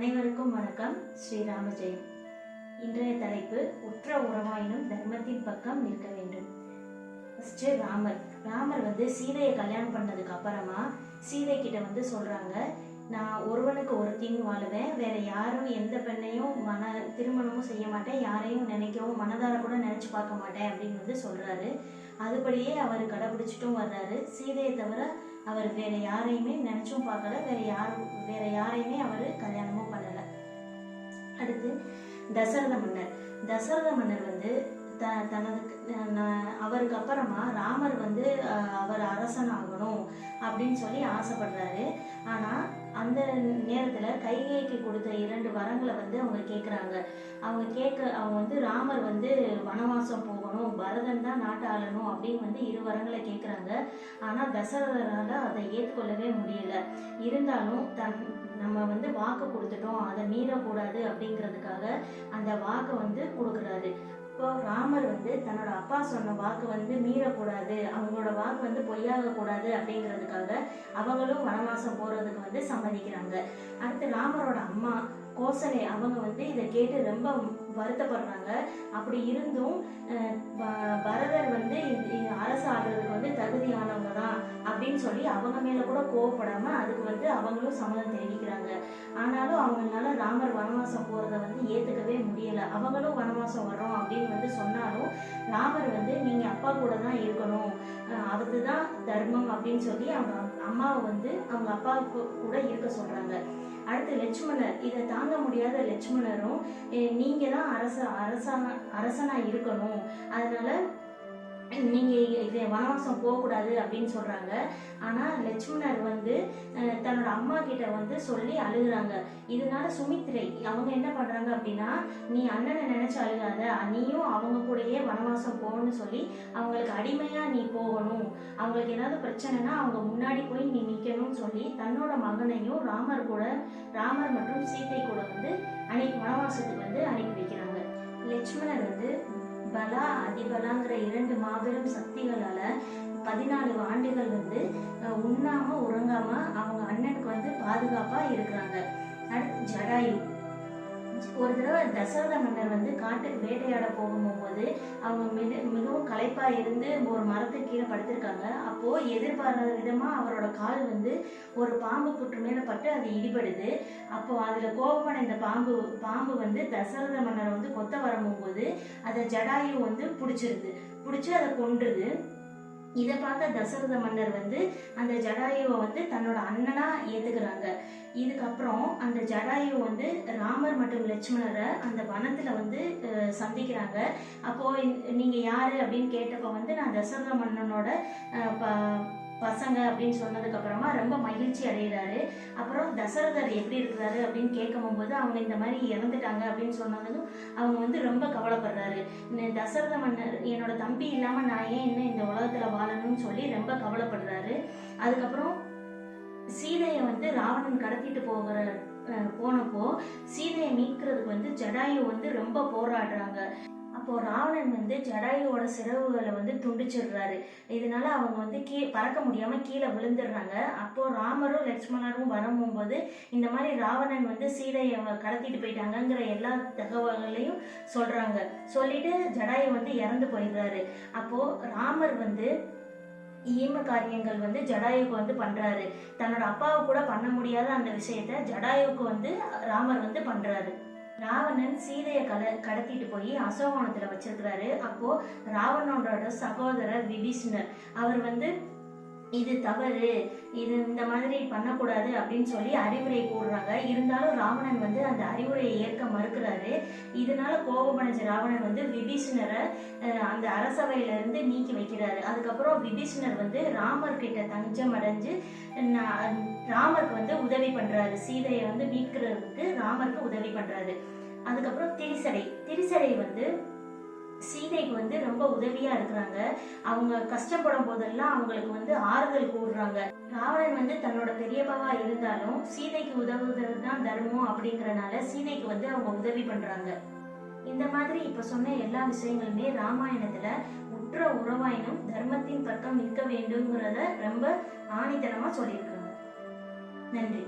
அனைவருக்கும் வணக்கம். ஸ்ரீராம ஜெயம். இன்றைய தலைப்பு உற்ற உறவாயினும் தர்மத்தின் பக்கம் நிற்க வேண்டும். ஃபர்ஸ்ட் ராமர் சீதையை கல்யாணம் பண்ணதுக்கு அப்புறமா சீதை கிட்ட சொல்றாங்க, நான் ஒருவனுக்கு ஒருத்தின்னு வாழுவேன், வேற யாரும் எந்த பெண்ணையும் திருமணமும் செய்ய மாட்டேன், யாரையும் நினைக்கவும் மனதார கூட நினைச்சு பார்க்க மாட்டேன் அப்படின்னு சொல்றாரு. அதுபடியே அவர் கடைபிடிச்சிட்டும் வர்றாரு. சீதையை தவிர அவர் வேற யாரையுமே நினைச்சும் பார்க்கல, வேற யாரையுமே அவர் கல்யாணமும் பண்ணல. அடுத்து தசரத மன்னர் அவருக்கு அப்புறமா ராமர் அவர் அரசன் ஆகணும் அப்படின்னு சொல்லி ஆசைப்படுறாரு. ஆனா அந்த நேரத்துல கைகேயிக்கு கொடுத்த 2 வரங்களை அவங்க கேட்குறாங்க. அவங்க ராமர் வனவாசம் போகணும், பரதன் தான் நாட்டை ஆளணும் அப்படின்னு 2 வரங்களை கேட்குறாங்க. ஆனா தசரதரால அதை ஏற்றுக்கொள்ளவே முடியல. இருந்தாலும் நம்ம வாக்கு கொடுத்துட்டோம், அதை மீறக்கூடாது அப்படிங்கிறதுக்காக அந்த வாக்கை கொடுக்குறாரு. இப்போ ராமர் தன்னோட அப்பா சொன்ன வாக்கு மீறக்கூடாது, அவங்களோட வாக்கு பொய்யாக கூடாது அப்படிங்கிறதுக்காக அவங்களும் வனவாசம் போறதுக்கு சம்மதிக்கிறாங்க. அடுத்து ராமரோட அம்மா கோசலை அவங்க இதை கேட்டு ரொம்ப வருத்தப்படுறாங்க. அப்படி இருந்தும் பரதர் அரசு ஆடுறதுக்கு தகுதியானவங்க தான் அப்படின்னு சொல்லி அவங்க மேல கூட கோவப்படாம அதுக்கு அவங்களும் சம்மதம் தெரிவிக்கிறாங்க. ஆனாலும் அவங்களால ராமர் வனவாசம் போறதை ஏத்துக்கவே முடியல. அவங்களும் வனவாசம் வர்றோம் அப்படின்னு சொன்னாலும் ராமர் நீங்க அப்பா கூட தான் இருக்கணும், அதுதான் தர்மம் அப்படின்னு சொல்லி அவங்க அம்மாவை அவங்க அப்பா கூட இருக்க சொல்றாங்க. அடுத்து லட்சுமணர், இதை தாங்க முடியாத லட்சுமணரும் நீங்க தான் அரசனா இருக்கணும், அதனால நீங்க இதை வனவாசம் போகக்கூடாது அப்படின்னு சொல்றாங்க. ஆனா லட்சுமணர் தன்னோட அம்மா கிட்ட சொல்லி அழுகுறாங்க. இதனால சுமித்திரை அவங்க என்ன பண்றாங்க அப்படின்னா, நீ அண்ணனை நினைச்சு அழுகாத, நீயும் அவங்க கூடயே வனவாசம் போகணும்னு சொல்லி அவங்களுக்கு அடிமையா நீ போகணும், அவங்களுக்கு ஏதாவது பிரச்சனைனா அவங்க முன்னாடி போய் நீ நிக்கணும்னு சொல்லி தன்னோட மகனையும் ராமர் மற்றும் சீதை கூட வனவாசத்துக்கு அனுப்பி வைக்கிறாங்க. லட்சுமணர் பலா அதிபலாங்கிற 2 மாபெரும் சக்திகளால 14 ஆண்டுகள் உண்ணாம உறங்காம அவங்க அண்ணனுக்கு பாதுகாப்பா இருக்கிறாங்க. அடுத்து ஜடாயு, ஒரு தடவை தசரத மன்னர் காட்டுக்கு வேட்டையாட போகும்போது அவங்க மிகவும் களைப்பா இருந்து ஒரு மரத்துக்கு கீழே படுத்திருக்காங்க. அப்போ எதிர்பாராத விதமா அவரோட கால் ஒரு பாம்பு புற்று மேல பட்டு அது இடிபடுது. அப்போ அதுல கோபமான இந்த பாம்பு தசரத மன்னர் கொத்த வரும்போது அதை ஜடாயு பிடிச்சு அதை கொன்றுது. இதை பார்த்த தசரத மன்னர் அந்த ஜடாயுவை தன்னோட அண்ணனா ஏத்துக்கிறாங்க. இதுக்கப்புறம் அந்த ஜடாயு ராமர் மற்றும் லட்சுமணரை அந்த வனத்துல சந்திக்கிறாங்க. அப்போ நீங்க யாரு அப்படின்னு கேட்டப்ப நான் தசரத மன்னனோட பசங்க அப்படின்னு சொன்னதுக்கு அப்புறமா ரொம்ப மகிழ்ச்சி அடைகிறாரு. அப்புறம் தசரதர் எப்படி இருக்கிறாரு அப்படின்னு கேட்கும் போது அவங்க இந்த மாதிரி இறந்துட்டாங்க அப்படின்னு சொன்னதும் அவங்க ரொம்ப கவலைப்படுறாரு. தசரத மன்னர் என்னோட தம்பி இல்லாம நான் ஏன் இன்னும் இந்த உலகத்துல வாழணும்னு சொல்லி ரொம்ப கவலைப்படுறாரு. அதுக்கப்புறம் சீதையை ராவணன் கடத்திட்டு போனப்போ சீதையை மீட்கிறதுக்கு ஜடாயு ரொம்ப போராடுறாங்க. அப்போ ராவணன் ஜடாயுவோட சிறகுகளை துண்டிச்சிடுறாரு. இதனால அவங்க பறக்க முடியாம கீழே விழுந்துடுறாங்க. அப்போ ராமரும் லட்சுமணரும் வரும்போது இந்த மாதிரி ராவணன் சீதையை கடத்திட்டு போயிட்டாங்கிற எல்லா தகவல்களையும் சொல்றாங்க. சொல்லிட்டு ஜடாயு இறந்து போயிடுறாரு. அப்போ ராமர் ஈம காரியங்கள் ஜடாயுக்கு பண்றாரு. தன்னோட அப்பாவை கூட பண்ண முடியாத அந்த விஷயத்த ஜடாயுக்கு ராமர் பண்றாரு. ராவணன் சீதையை கடத்திட்டு போய் அசோகவனத்துல வச்சிருக்கிறாரு. அப்போ ராவணனோட சகோதரர் விபீஷணர் அவர் இது தவறு, இது இந்த மாதிரி பண்ணக்கூடாது அப்படின்னு சொல்லி அறிவுரை கூறுறாங்க. இருந்தாலும் ராவணன் அந்த அறிவுரையை ஏற்க மறுக்கிறாரு. இதனால கோபமடைஞ்ச ராவணன் விபீஷணரை அந்த அரசவையில இருந்து நீக்கி வைக்கிறாரு. அதுக்கப்புறம் விபீஷணர் ராமர் கிட்ட தஞ்சம் அடைஞ்சு ராமருக்கு உதவி பண்றாரு. சீதையை மீட்கிறதுக்கு ராமருக்கு உதவி பண்றாரு. அதுக்கப்புறம் திரிசடை சீதைக்கு ரொம்ப உதவியா இருக்கிறாங்க. அவங்க கஷ்டப்படும் போதெல்லாம் அவங்களுக்கு ஆறுதல் கூடுறாங்க. ராவணன் தன்னோட பெரியப்பாவா இருந்தாலும் சீதைக்கு உதவுவது தான் தர்மம் அப்படிங்கறனால சீதைக்கு அவங்க உதவி பண்றாங்க. இந்த மாதிரி இப்ப சொன்ன எல்லா விஷயங்களுமே ராமாயணத்துல உற்ற உறவாயினும் தர்மத்தின் பக்கம் நிற்க வேண்டும்ங்கிறத ரொம்ப ஆணித்தனமா சொல்லியிருக்காங்க. நன்றி.